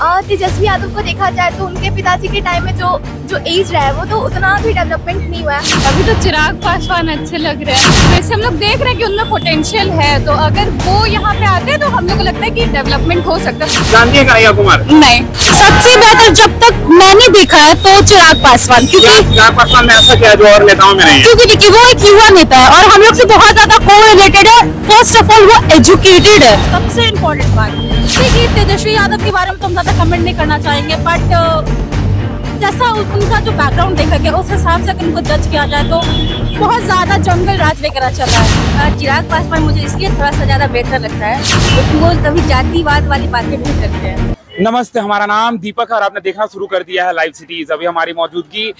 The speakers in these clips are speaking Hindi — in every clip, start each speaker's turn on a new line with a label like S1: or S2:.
S1: तेजस्वी यादव को देखा जाए तो उनके पिताजी के टाइम में जो जो एज रहा है वो तो उतना भी डेवलपमेंट नहीं हुआ है।
S2: अभी तो चिराग पासवान अच्छे लग रहे हैं, वैसे हम लोग देख रहे हैं कि उनमें पोटेंशियल है, तो अगर वो यहाँ पे आते हैं तो हम लोग को लगता है कि डेवलपमेंट हो सकता है।
S3: जानती है कन्हैया कुमार?
S2: नहीं,
S4: सबसे बेहतर जब तक मैंने देखा है तो चिराग पासवान, क्योंकि
S3: चिराग पासवान ने ऐसा किया जो और नेताओं में नहीं है।
S4: क्योंकि देखिए वो एक युवा नेता है और हम लोग से बहुत ज्यादा कोरिलेटेड है। फर्स्ट ऑफ ऑल वो एजुकेटेड है, सबसे इम्पोर्टेंट बात। देखिए तेजस्वी यादव के बारे में तो हम ज्यादा कमेंट नहीं करना चाहेंगे, बट जैसा उनका जो बैकग्राउंड देखा गया उस हिसाब से अगर उनको जज किया जाए तो बहुत ज्यादा जंगल राज वगैरह चल रहा है।
S1: चिराग पासवान मुझे इसलिए थोड़ा सा ज्यादा बेहतर लगता है क्योंकि वो कभी जातिवाद वाली बातें नहीं करते हैं।
S3: नमस्ते, हमारा नाम दीपक है और आपने देखना शुरू कर दिया है लाइव सिटीज। अभी हमारी मौजूदगी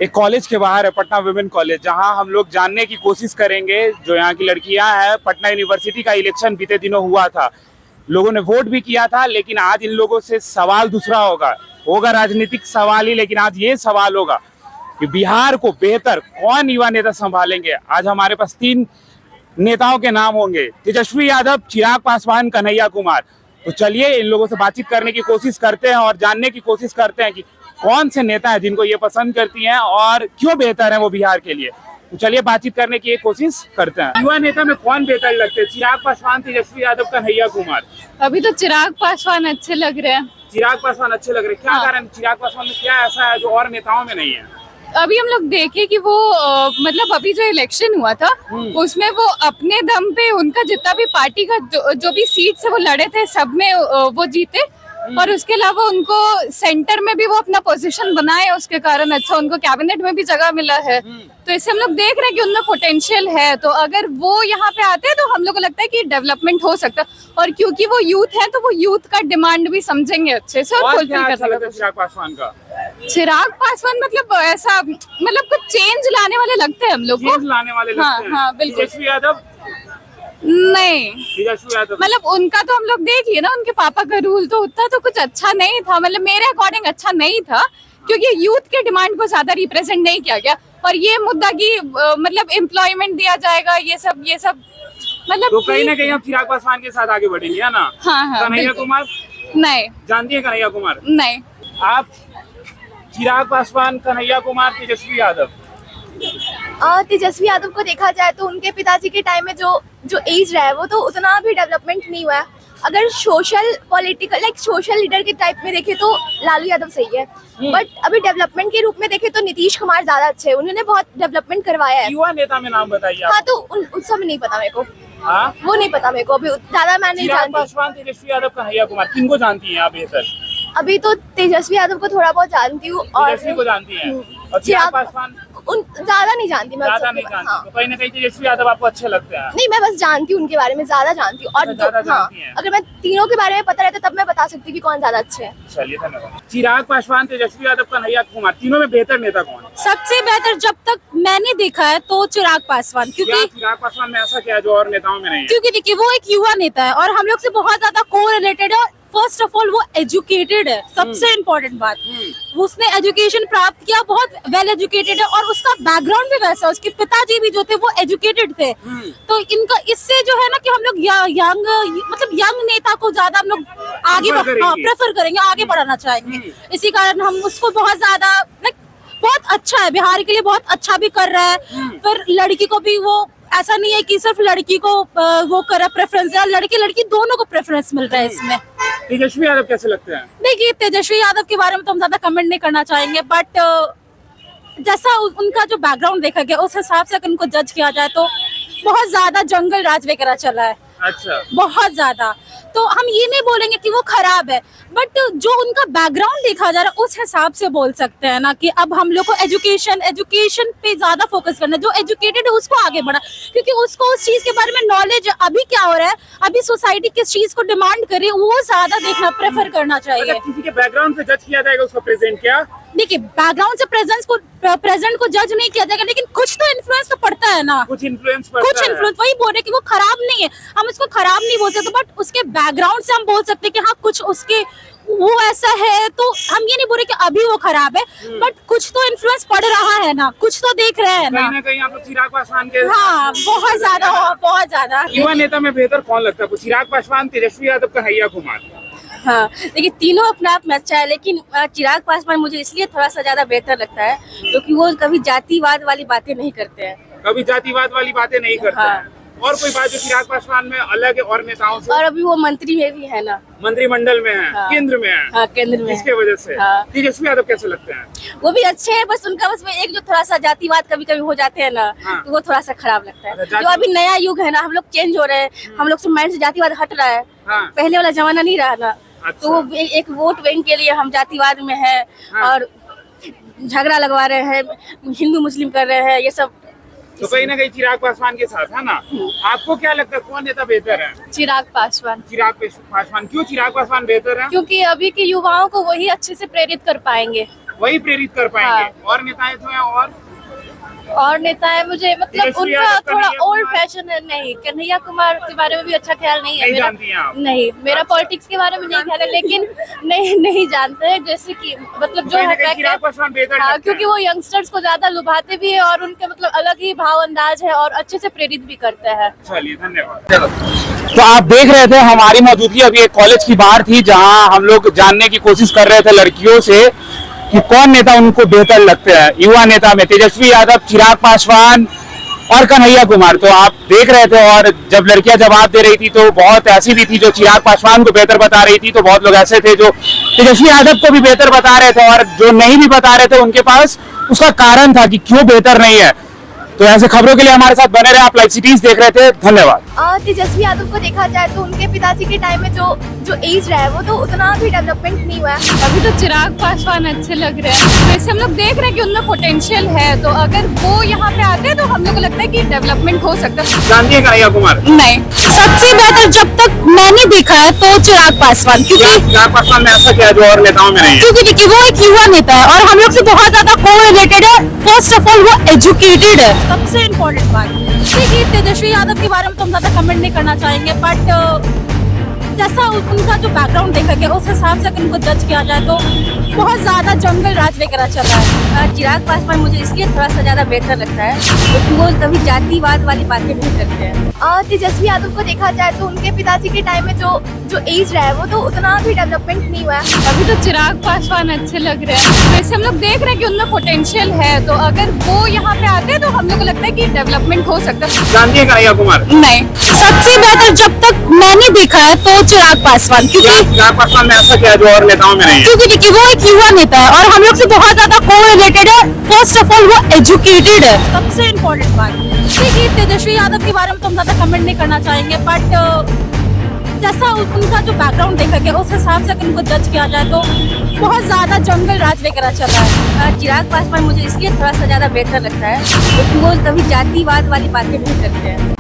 S3: एक कॉलेज के बाहर है, पटना विमेन कॉलेज, जहां हम लोग जानने की कोशिश करेंगे जो यहाँ की लड़कियां हैं। पटना यूनिवर्सिटी का इलेक्शन बीते दिनों हुआ था, लोगों ने वोट भी किया था, लेकिन आज इन लोगों से सवाल दूसरा होगा राजनीतिक सवाल ही, लेकिन आज ये सवाल होगा कि बिहार को बेहतर कौन युवा नेता संभालेंगे। आज हमारे पास 3 नेताओं के नाम होंगे, तेजस्वी यादव, चिराग पासवान, कन्हैया कुमार। तो चलिए इन लोगों से बातचीत करने की कोशिश करते हैं और जानने की कोशिश करते हैं कि कौन से नेता हैं जिनको ये पसंद करती हैं और क्यों बेहतर है वो बिहार के लिए। तो चलिए बातचीत करने की कोशिश करते हैं। युवा नेता में कौन बेहतर लगते हैं? चिराग पासवान, तेजस्वी यादव, कन्हैया कुमार?
S2: अभी तो चिराग पासवान अच्छे लग रहे हैं।
S3: चिराग पासवान अच्छे लग रहे हैं, क्या कारण? चिराग पासवान में क्या ऐसा है जो और नेताओं में नहीं है?
S2: अभी हम लोग देखे कि वो मतलब अभी जो इलेक्शन हुआ था उसमें वो अपने दम पे उनका जितना भी पार्टी का जो भी सीट से वो लड़े थे सब में वो जीते, और उसके अलावा उनको सेंटर में भी वो अपना पोजीशन बनाए, उसके कारण अच्छा उनको कैबिनेट में भी जगह मिला है। तो इससे हम लोग देख रहे हैं कि उनमें पोटेंशियल है, तो अगर वो यहाँ पे आते हैं तो हम लोग को लगता है कि डेवलपमेंट हो सकता है, और क्योंकि वो यूथ है तो वो यूथ का डिमांड भी समझेंगे अच्छे से और फुलफिल कर सकते हैं।
S3: चिराग पासवान का?
S2: चिराग पासवान मतलब ऐसा मतलब कुछ चेंज लाने वाले लगते हैं हम लोग को।
S3: चेंज लाने वाले लगते हैं।
S2: हाँ बिल्कुल।
S3: तेजस्वी यादव?
S2: नहीं,
S3: तेजस्वी यादव
S2: मतलब उनका तो हम लोग देख लिए ना, उनके पापा का रूल तो उतना तो कुछ अच्छा नहीं था, मतलब मेरे अकॉर्डिंग अच्छा नहीं था, क्योंकि यूथ के डिमांड को ज्यादा रिप्रेजेंट नहीं किया गया। और ये मुद्दा की मतलब एम्प्लॉयमेंट दिया जाएगा, ये सब मतलब
S3: तो कहीं ना कहीं आप चिराग पासवान के साथ आगे बढ़ेंगे, है ना?
S2: हाँ,
S3: कन्हैया कुमार?
S2: नहीं।
S3: जानती है कन्हैया कुमार?
S2: नहीं।
S3: आप चिराग पासवान, कन्हैया कुमार, तेजस्वी यादव?
S1: तेजस्वी यादव को देखा जाए तो उनके पिताजी के टाइम में जो जो एज रहा है वो तो उतना भी डेवलपमेंट नहीं हुआ है। अगर social political like social leader के टाइप में देखे तो लालू यादव सही है, बट अभी डेवलपमेंट के रूप में देखे तो नीतीश कुमार ज्यादा अच्छे हैं, उन्होंने बहुत डेवलपमेंट करवाया है।
S3: युवा नेता में नाम बताइए।
S1: हाँ तो उन सब नहीं पता मेरे को।
S3: हाँ?
S1: वो नहीं पता मेरे को, अभी ज्यादा मैं नहीं
S3: चिराग
S1: जानती।
S3: पासवान, तेजस्वी यादव, कन्हैया कुमार, किनको जानती हैं आप बेहतर?
S1: अभी तो तेजस्वी यादव को थोड़ा बहुत जानती हूँ और
S3: तेजस्वी को जानती हैं, और चिराग पासवान
S1: ज्यादा नहीं जानती मैं।
S3: ज्यादा नहीं जानती।
S1: हाँ।
S3: तो कहीं ना कहीं तेजस्वी यादव आपको अच्छे लगते हैं?
S1: नहीं, मैं बस जानती हूँ उनके बारे में, ज्यादा जानती हूँ। और
S3: ज्यादा जानती हैं।
S1: अगर मैं तीनों के बारे में पता रहता तब मैं बता सकती हूँ कि कौन ज्यादा अच्छे है।
S3: चलिए धन्यवाद। चिराग पासवान, तेजस्वी यादव, कन्हैया कुमार, तीनों में बेहतर नेता कौन?
S4: सबसे बेहतर जब तक मैंने देखा है तो चिराग पासवान, क्योंकि
S3: चिराग पासवान ने ऐसा किया जो और नेताओं में नहीं है।
S4: क्योंकि देखिए वो एक युवा नेता है और हम लोग से बहुत ज्यादा कोरिलेटेड है। फर्स्ट ऑफ ऑल वो एजुकेटेड है, सबसे इम्पोर्टेंट बात। उसने एजुकेशन प्राप्त किया, बहुत वेल एजुकेटेड है, और उसका बैकग्राउंड भी वैसा, उसके पिताजी भी जो थे वो एजुकेटेड थे। तो इनका इससे जो है ना कि हम लोग यंग नेता को ज्यादा हम लोग आगे प्रेफर करेंगे, आगे बढ़ाना चाहेंगे। इसी कारण हम उसको बहुत ज्यादा बहुत अच्छा है, बिहार के लिए बहुत अच्छा भी कर रहा है। फिर लड़की को भी वो ऐसा नहीं है कि सिर्फ लड़की को वो कर प्रेफरेंस है, लड़की दोनों को प्रेफरेंस मिल रहा है इसमें।
S3: तेजस्वी यादव कैसे लगते हैं?
S4: देखिए तेजस्वी यादव के बारे में तो हम ज्यादा कमेंट नहीं करना चाहेंगे, बट जैसा उनका जो बैकग्राउंड देखा गया उस हिसाब से अगर उनको जज किया जाए तो बहुत ज्यादा जंगल राज वगैरह चला है।
S3: अच्छा।
S4: बहुत ज्यादा। तो हम ये नहीं बोलेंगे कि वो खराब है, बट जो उनका बैकग्राउंड देखा जा रहा है उस हिसाब से बोल सकते हैं ना कि अब हम लोग को एजुकेशन पे ज्यादा फोकस करना है। जो एजुकेटेड है उसको आगे बढ़ा, क्योंकि उसको उस चीज के बारे में नॉलेज अभी क्या हो रहा है, अभी सोसाइटी किस चीज को डिमांड करे वो ज्यादा देखना प्रेफर करना चाहिए।
S3: किसी के बैकग्राउंड से जज किया जाएगा उसका प्रेजेंट क्या?
S4: देखिए बैकग्राउंड से प्रेजेंट को जज नहीं किया जाएगा, लेकिन कुछ तो इन्फ्लुएंस तो पड़ता है ना।
S3: कुछ इन्फ्लुएंस
S4: वही बोल रहे कि वो खराब नहीं है, हम उसको खराब नहीं बोल सकते, बट उसके बैकग्राउंड से हम बोल सकते हैं कि हाँ कुछ उसके वो ऐसा है। तो हम ये नहीं बोल रहे कि अभी वो खराब है, बट कुछ तो इन्फ्लुएंस पड़ रहा है ना, कुछ तो देख रहे हैं ना।
S3: कहीं आप लोग चिराग पासवान के?
S4: हाँ बहुत ज्यादा।
S3: युवा नेता में बेहतर कौन लगता है? चिराग पासवान, तेजस्वी यादव, कन्हैया कुमार?
S4: हाँ, देखिए तीनों अपने आप में अच्छा है, लेकिन चिराग पासवान मुझे इसलिए थोड़ा सा ज्यादा बेहतर लगता है क्योंकि वो कभी जातिवाद वाली बातें नहीं करते हैं।
S3: कभी जातिवाद वाली बातें नहीं करते
S4: हाँ।
S3: हैं। और कोई बात जो चिराग पासवान में अलग है और नेताओं से?
S4: और अभी वो मंत्री में भी है ना।
S3: मंत्रिमंडल में है,
S4: हाँ।
S3: केंद्र में है।
S4: हाँ, केंद्र में
S3: इसके
S4: है।
S3: वजह से
S4: हाँ।
S3: तेजस्वी यादव कैसे लगते हैं?
S4: वो भी अच्छे हैं, बस उनका बस में एक जो थोड़ा सा जातिवाद कभी कभी हो जाते हैं ना,
S3: हाँ।
S4: तो वो थोड़ा सा खराब लगता है।
S3: अच्छा,
S4: जो अभी नया युग है ना, हम लोग चेंज हो रहे हैं, हम लोग से माइंड से जातिवाद हट रहा है।
S3: हाँ।
S4: पहले वाला जमाना नहीं रहा ना।
S3: अच्छा।
S4: तो वो एक वोट बैंक के लिए हम जातिवाद में है
S3: हाँ।
S4: और झगड़ा लगवा रहे हैं, हिंदू मुस्लिम कर रहे हैं, ये सब।
S3: तो कहीं ना कहीं चिराग पासवान के साथ है ना। आपको क्या लगता है कौन नेता बेहतर है?
S1: चिराग पासवान,
S3: चिराग पासवान। क्यों चिराग पासवान बेहतर है?
S1: क्योंकि अभी के युवाओं को वही अच्छे से प्रेरित कर पाएंगे।
S3: वही प्रेरित कर पाएंगे। और नेताएं जो हैं
S1: और नेताएं मुझे मतलब
S3: तेजस्वी
S1: उनका
S3: यादव,
S1: थोड़ा
S3: कन्हैया
S1: ओल्ड
S3: कुमार।
S1: फैशन है। नहीं, कन्हैया कुमार के बारे में भी अच्छा ख्याल नहीं है
S3: नहीं
S1: मेरा।
S3: जानती हैं आप?
S1: नहीं, मेरा पॉलिटिक्स के बारे में नहीं ख्याल है, लेकिन नहीं जानते हैं, जैसे कि मतलब जो
S3: कहीं ना
S1: है
S3: कहीं
S1: fact
S3: चिराग
S1: है।
S3: पासवान बेहतर
S1: हाँ,
S3: लगते हैं।
S1: क्योंकि वो यंगस्टर्स को ज्यादा लुभाते भी है और उनके मतलब अलग ही भाव अंदाज है और अच्छे से प्रेरित भी करते हैं।
S3: चलिए धन्यवाद। तो आप देख रहे थे हमारी मौजूदगी अभी एक कॉलेज की बाहर थी जहां हम लोग जानने की कोशिश कर रहे थे लड़कियों से कि कौन नेता उनको बेहतर लगते हैं। युवा नेता में तेजस्वी यादव, चिराग पासवान और कन्हैया कुमार। तो आप देख रहे थे और जब लड़कियां जवाब दे रही थी तो बहुत ऐसी भी थी जो चिराग पासवान को बेहतर बता रही थी, तो बहुत लोग ऐसे थे जो तेजस्वी यादव को भी बेहतर बता रहे थे, और जो नहीं भी बता रहे थे उनके पास उसका कारण था कि क्यों बेहतर नहीं है। तो ऐसे खबरों के लिए हमारे साथ बने रहे। आप लाइव सिटीज देख रहे थे, धन्यवाद।
S1: तेजस्वी यादव को देखा जाए तो उनके पिताजी के टाइम में जो एज रहा है वो तो उतना भी डेवलपमेंट नहीं हुआ है।
S2: अभी तो चिराग पासवान अच्छे लग रहे हैं, वैसे हम लोग देख रहे हैं कि उनमें पोटेंशियल है, तो अगर वो यहाँ पे आते हैं तो हम लोग को लगता है कि डेवलपमेंट हो सकता है।
S3: जानती है कन्हैया कुमार?
S2: नहीं,
S4: सबसे बेहतर जब तक मैंने देखा है तो चिराग पासवान, क्योंकि
S3: चिराग पासवान ने ऐसा किया जो और नेताओं में नहीं है।
S4: क्योंकि देखिए वो एक युवा नेता है और हम लोग से बहुत ज्यादा कोरिलेटेड है। फर्स्ट ऑफ ऑल वो एजुकेटेड है, सबसे इम्पोर्टेंट बात। देखिए तेजस्वी यादव के बारे में तो हम ज्यादा कमेंट नहीं करना चाहेंगे, बट जैसा उनका जो बैकग्राउंड देखा गया उस हिसाब से अगर उनको जज किया जाए तो बहुत ज्यादा जंगल राज वगैरह चल रहा है। चिराग पासवान मुझे इसलिए थोड़ा सा ज्यादा बेहतर लगता है क्योंकि वो कभी जातिवाद वाली बातें नहीं करते हैं।
S1: तेजस्वी यादव को देखा जाए तो उनके पिताजी के टाइम में जो एज रहा है वो तो उतना भी डेवलपमेंट नहीं हुआ है।
S2: अभी तो चिराग पासवान अच्छे लग रहे हैं, वैसे हम लोग देख रहे हैं कि उनमें पोटेंशियल है, तो अगर वो यहाँ पे आते हैं तो हम लोग को लगता है कि डेवलपमेंट हो सकता है।
S3: जानती है कन्हैया कुमार?
S2: नहीं,
S4: सबसे बेहतर जब तक मैंने देखा है तो चिराग पासवान, क्योंकि
S3: चिराग पासवान ने ऐसा किया जो और नेताओं में नहीं है।
S4: क्योंकि देखिए वो एक युवा नेता है और हम लोग से बहुत ज्यादा कोरिलेटेड है। फर्स्ट ऑफ ऑल वो एजुकेटेड है, सबसे इम्पोर्टेंट बात। देखिए तेजस्वी यादव के बारे में तो हम ज्यादा कमेंट नहीं करना चाहेंगे, बट जैसा उनका जो बैकग्राउंड देखा गया उस हिसाब से अगर उनको जज किया जाए तो बहुत ज्यादा जंगल राज वगैरह चल रहा है। चिराग पासवान मुझे इसलिए थोड़ा सा ज्यादा बेहतर लगता है क्योंकि वो कभी जातिवाद वाली बातें नहीं करते हैं।